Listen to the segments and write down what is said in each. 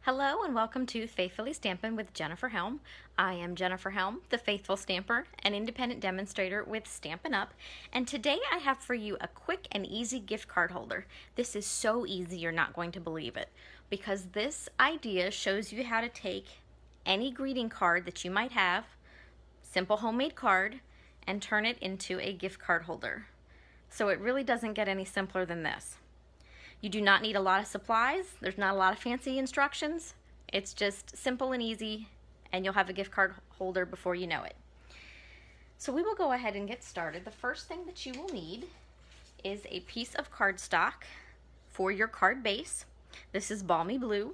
Hello and welcome to Faithfully Stampin' with Jennifer Helm. I am Jennifer Helm, the Faithful Stamper, an independent demonstrator with Stampin' Up! And today I have for you a quick and easy gift card holder. This is so easy you're not going to believe it, because this idea shows you how to take any greeting card that you might have, simple homemade card, and turn it into a gift card holder. So it really doesn't get any simpler than this. You do not need a lot of supplies. There's not a lot of fancy instructions. It's just simple and easy, and you'll have a gift card holder before you know it. So we will go ahead and get started. The first thing that you will need is a piece of cardstock for your card base. This is balmy blue.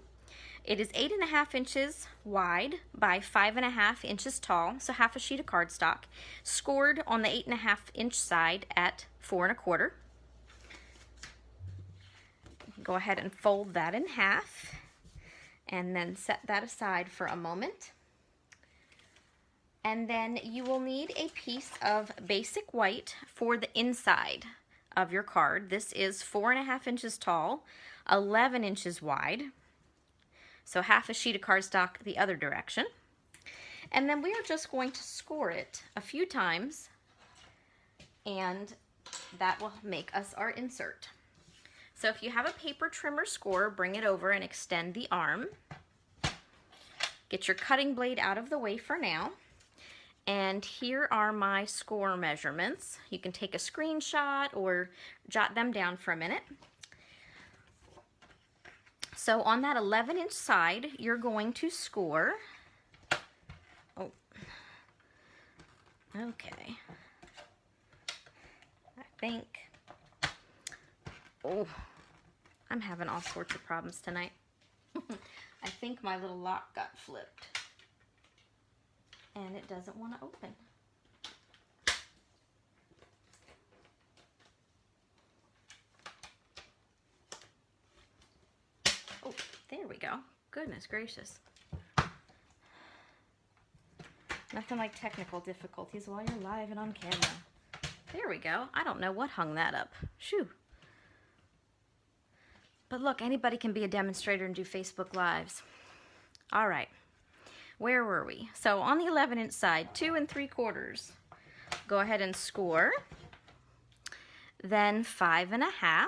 It is 8.5 inches wide by 5.5 inches tall, so half a sheet of cardstock, scored on the 8.5 inch side at 4.25. Go ahead and fold that in half and then set that aside for a moment. And then you will need a piece of basic white for the inside of your card. This is 4.5 inches tall, 11 inches wide, so half a sheet of cardstock the other direction. And then we are just going to score it a few times, and that will make us our insert. So if you have a paper trimmer score, bring it over and extend the arm. Get your cutting blade out of the way for now. And here are my score measurements. You can take a screenshot or jot them down for a minute. So on that 11-inch side, you're going to score, okay, I'm having all sorts of problems tonight. I think my little lock got flipped and it doesn't want to open. Oh, there we go. Goodness gracious. Nothing like technical difficulties while you're live and on camera. There we go. I don't know what hung that up. Shoo. But look, anybody can be a demonstrator and do Facebook Lives. All right, where were we? So on the 11-inch side, 2 3/4. Go ahead and score. Then 5.5.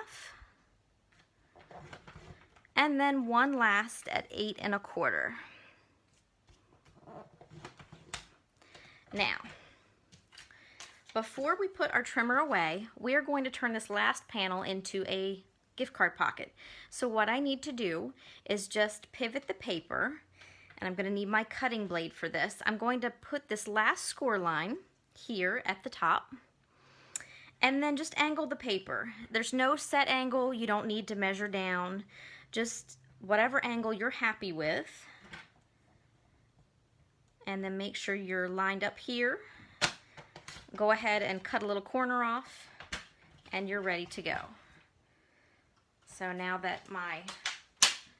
And then one last at 8 1/4. Now, before we put our trimmer away, we are going to turn this last panel into a gift card pocket. So what I need to do is just pivot the paper, and I'm going to need my cutting blade for this. I'm going to put this last score line here at the top, and then just angle the paper. There's no set angle. You don't need to measure down. Just whatever angle you're happy with. And then make sure you're lined up here. Go ahead and cut a little corner off, and you're ready to go. So now that my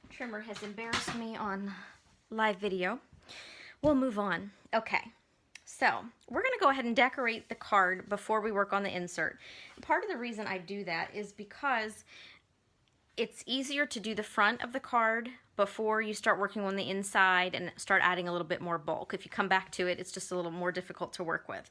trimmer has embarrassed me on live video, we'll move on. Okay, so we're going to go ahead and decorate the card before we work on the insert. Part of the reason I do that is because it's easier to do the front of the card before you start working on the inside and start adding a little bit more bulk. If you come back to it, it's just a little more difficult to work with.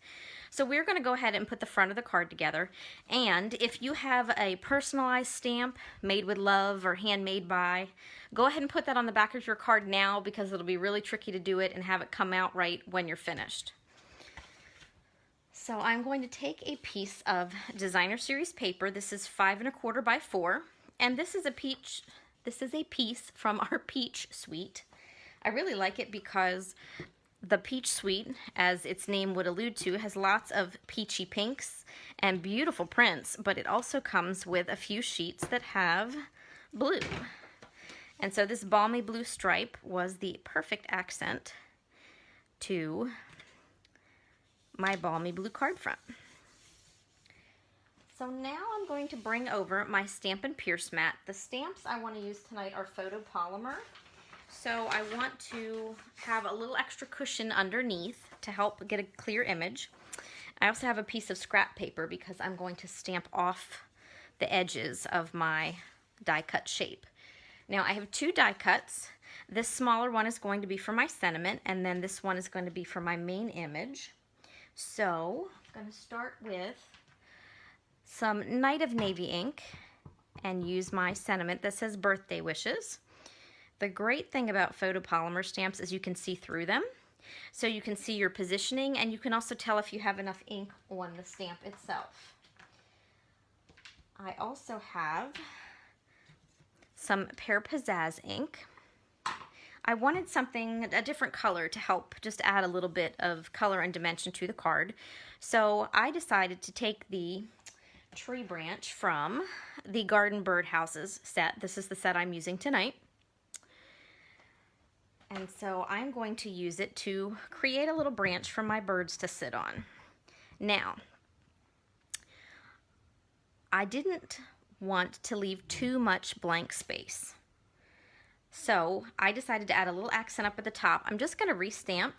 So we're going to go ahead and put the front of the card together. And if you have a personalized stamp made with love or handmade by, go ahead and put that on the back of your card now, because it'll be really tricky to do it and have it come out right when you're finished. So I'm going to take a piece of designer series paper. This is 5 1/4 by 4. And this is a piece from our Peach Suite. I really like it because the Peach Suite, as its name would allude to, has lots of peachy pinks and beautiful prints, but it also comes with a few sheets that have blue. And so this balmy blue stripe was the perfect accent to my balmy blue card front. So now I'm going to bring over my Stampin' Pierce mat. The stamps I want to use tonight are photopolymer. So I want to have a little extra cushion underneath to help get a clear image. I also have a piece of scrap paper because I'm going to stamp off the edges of my die cut shape. Now I have 2 die cuts. This smaller one is going to be for my sentiment, and then this one is going to be for my main image. So I'm going to start with some Night of Navy ink and use my sentiment that says birthday wishes. The great thing about photopolymer stamps is you can see through them. So you can see your positioning, and you can also tell if you have enough ink on the stamp itself. I also have some Pear Pizzazz ink. I wanted something, a different color to help just add a little bit of color and dimension to the card. So I decided to take the tree branch from the Garden Birdhouses set. This is the set I'm using tonight. And so I'm going to use it to create a little branch for my birds to sit on. Now, I didn't want to leave too much blank space. So I decided to add a little accent up at the top. I'm just going to restamp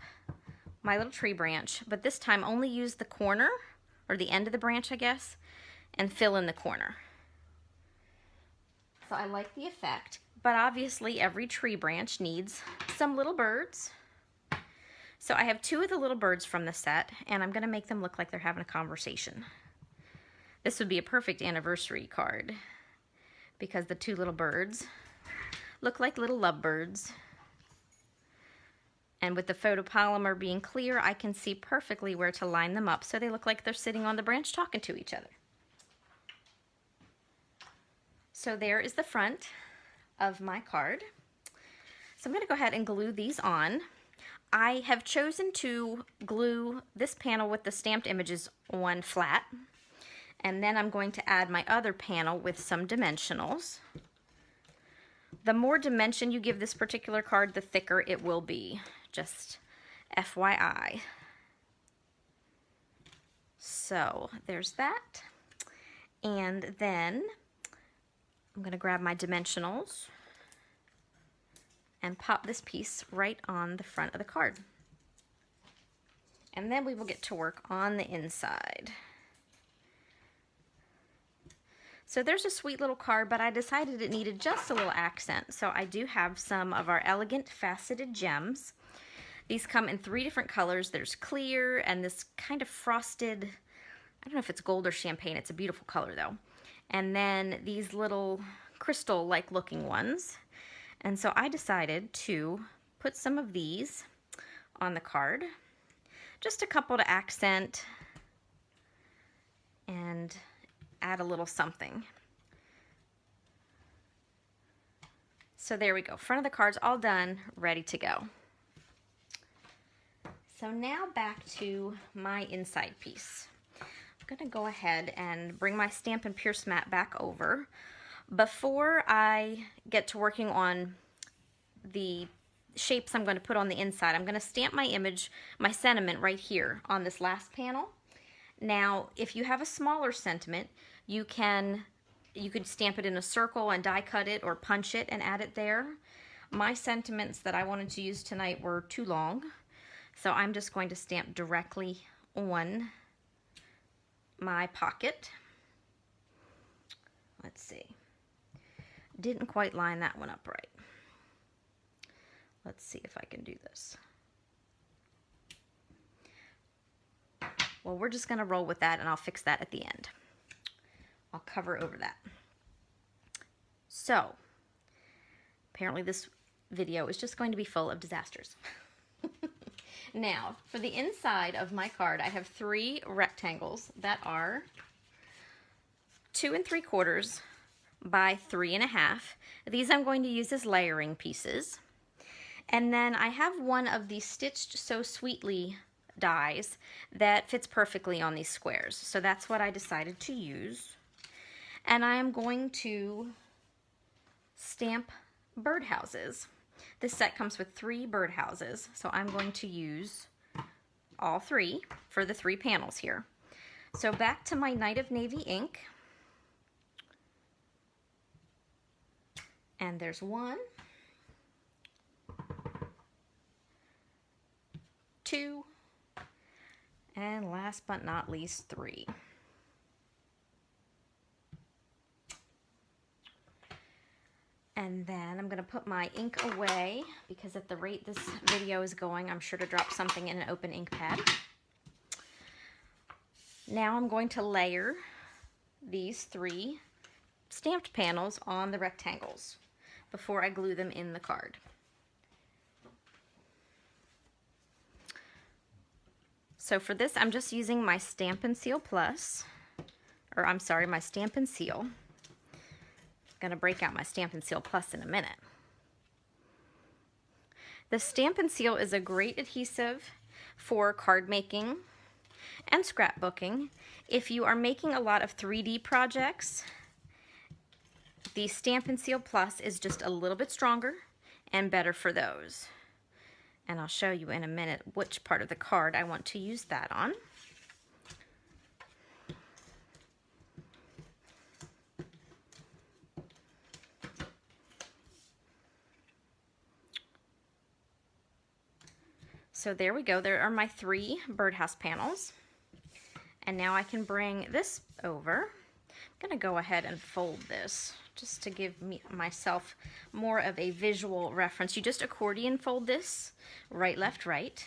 my little tree branch, but this time only use the corner, or the end of the branch, I guess, and fill in the corner. So I like the effect. But obviously every tree branch needs some little birds. So I have two of the little birds from the set, and I'm going to make them look like they're having a conversation. This would be a perfect anniversary card because the two little birds look like little lovebirds. And with the photopolymer being clear, I can see perfectly where to line them up so they look like they're sitting on the branch talking to each other. So there is the front of my card. So I'm going to go ahead and glue these on. I have chosen to glue this panel with the stamped images on flat, and then I'm going to add my other panel with some dimensionals. The more dimension you give this particular card, the thicker it will be. Just FYI. So there's that. And then I'm going to grab my dimensionals and pop this piece right on the front of the card. And then we will get to work on the inside. So there's a sweet little card, but I decided it needed just a little accent. So I do have some of our elegant faceted gems. These come in 3 different colors. There's clear and this kind of frosted, I don't know if it's gold or champagne. It's a beautiful color though. And then these little crystal-like looking ones. And so I decided to put some of these on the card. Just a couple to accent and add a little something. So there we go. Front of the card's all done, ready to go. So now back to my inside piece. I'm going to go ahead and bring my Stampin' Pierce mat back over. Before I get to working on the shapes I'm going to put on the inside, I'm going to stamp my image, my sentiment right here on this last panel. Now, if you have a smaller sentiment, you could stamp it in a circle and die cut it or punch it and add it there. My sentiments that I wanted to use tonight were too long, so I'm just going to stamp directly on my pocket. Let's see. Didn't quite line that one up right. Let's see if I can do this. Well, we're just going to roll with that, and I'll fix that at the end. I'll cover over that. So, apparently this video is just going to be full of disasters. Now, for the inside of my card, I have 3 rectangles that are 2 3/4 by 3 1/2. These I'm going to use as layering pieces. And then I have one of these Stitched So Sweetly dies that fits perfectly on these squares. So that's what I decided to use. And I am going to stamp birdhouses. This set comes with 3 birdhouses, so I'm going to use all 3 for the 3 panels here. So back to my Night of Navy ink. And there's 1, 2, and last but not least 3. And then I'm going to put my ink away because at the rate this video is going, I'm sure to drop something in an open ink pad. Now I'm going to layer these 3 stamped panels on the rectangles before I glue them in the card. So for this, I'm just using my Stampin' Seal Plus, or I'm sorry, my Stampin' Seal. I'm gonna break out my Stampin' Seal Plus in a minute. The Stampin' Seal is a great adhesive for card making and scrapbooking. If you are making a lot of 3D projects, the Stampin' Seal Plus is just a little bit stronger and better for those. And I'll show you in a minute which part of the card I want to use that on. So there we go. There are my 3 birdhouse panels. And now I can bring this over. I'm going to go ahead and fold this just to give myself more of a visual reference. You just accordion fold this, right, left, right,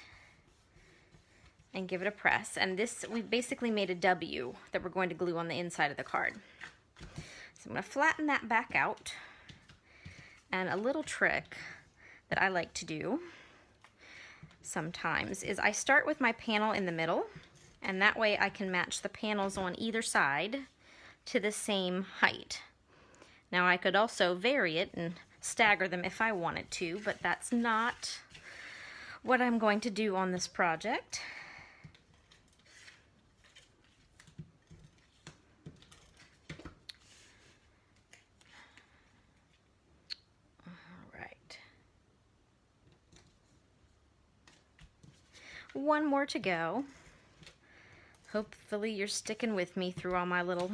and give it a press. And this, we basically made a W that we're going to glue on the inside of the card. So I'm going to flatten that back out. And a little trick that I like to do sometimes is I start with my panel in the middle, and that way I can match the panels on either side to the same height. Now I could also vary it and stagger them if I wanted to, but that's not what I'm going to do on this project. All right. One more to go. Hopefully you're sticking with me through all my little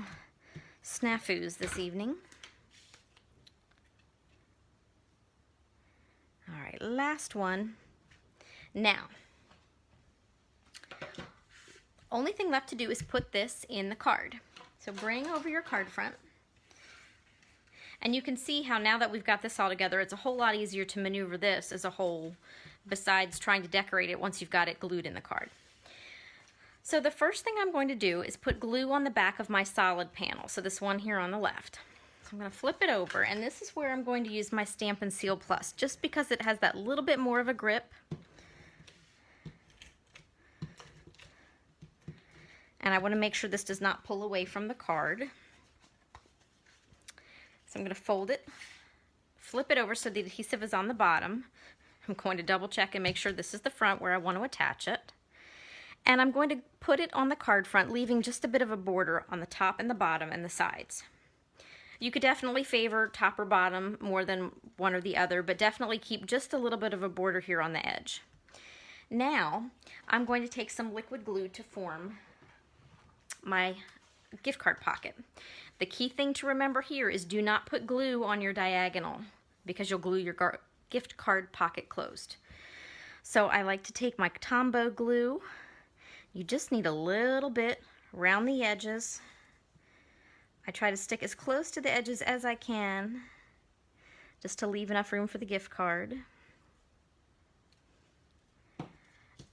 snafus this evening. All right, last one. Now, only thing left to do is put this in the card. So bring over your card front. And you can see how now that we've got this all together, it's a whole lot easier to maneuver this as a whole besides trying to decorate it once you've got it glued in the card. So the first thing I'm going to do is put glue on the back of my solid panel. So this one here on the left. So I'm going to flip it over, and this is where I'm going to use my Stampin' Seal Plus, just because it has that little bit more of a grip. And I want to make sure this does not pull away from the card. So I'm going to fold it, flip it over so the adhesive is on the bottom. I'm going to double check and make sure this is the front where I want to attach it. And I'm going to put it on the card front, leaving just a bit of a border on the top and the bottom and the sides. You could definitely favor top or bottom more than one or the other, but definitely keep just a little bit of a border here on the edge. Now, I'm going to take some liquid glue to form my gift card pocket. The key thing to remember here is do not put glue on your diagonal because you'll glue your gift card pocket closed. So I like to take my Tombow glue. You just need a little bit around the edges. I try to stick as close to the edges as I can, just to leave enough room for the gift card.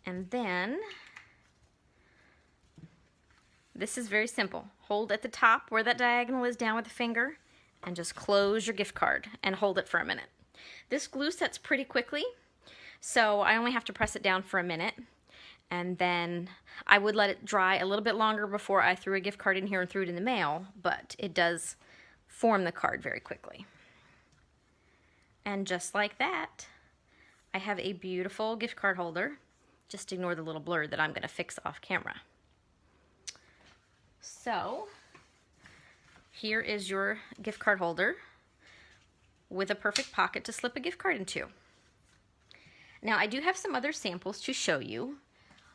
And then, this is very simple. Hold at the top where that diagonal is down with the finger, and just close your gift card and hold it for a minute. This glue sets pretty quickly, so I only have to press it down for a minute. And then I would let it dry a little bit longer before I threw a gift card in here and threw it in the mail, but it does form the card very quickly. And just like that, I have a beautiful gift card holder. Just ignore the little blur that I'm going to fix off camera. So, here is your gift card holder with a perfect pocket to slip a gift card into. Now, I do have some other samples to show you.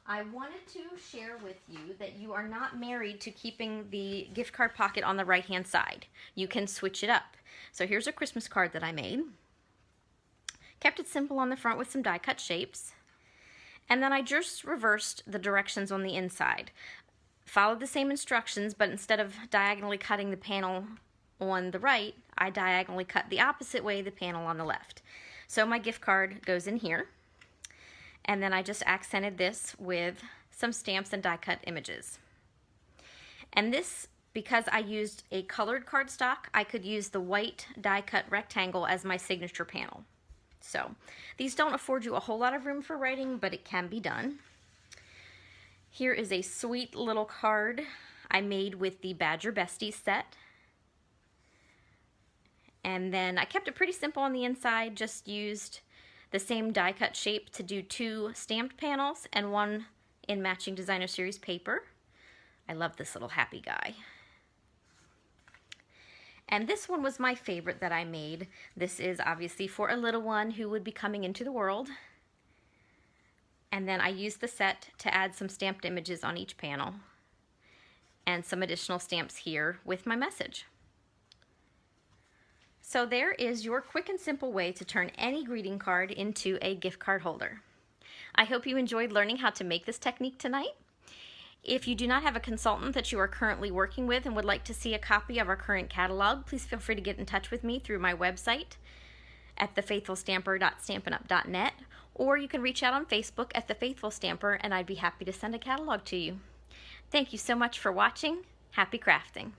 I wanted to share with you that you are not married to keeping the gift card pocket on the right-hand side. You can switch it up. So here's a Christmas card that I made. Kept it simple on the front with some die-cut shapes. And then I just reversed the directions on the inside. Followed the same instructions, but instead of diagonally cutting the panel on the right, I diagonally cut the opposite way the panel on the left. So my gift card goes in here, and then I just accented this with some stamps and die cut images. And this, because I used a colored cardstock, I could use the white die cut rectangle as my signature panel. So these don't afford you a whole lot of room for writing, but it can be done. Here is a sweet little card I made with the Badger Besties set. And then I kept it pretty simple on the inside, just used the same die cut shape to do 2 stamped panels and 1 in matching designer series paper. I love this little happy guy. And this one was my favorite that I made. This is obviously for a little one who would be coming into the world. And then I used the set to add some stamped images on each panel and some additional stamps here with my message. So there is your quick and simple way to turn any greeting card into a gift card holder. I hope you enjoyed learning how to make this technique tonight. If you do not have a consultant that you are currently working with and would like to see a copy of our current catalog, please feel free to get in touch with me through my website at thefaithfulstamper.stampinup.net, or you can reach out on Facebook at The Faithful Stamper, and I'd be happy to send a catalog to you. Thank you so much for watching. Happy crafting.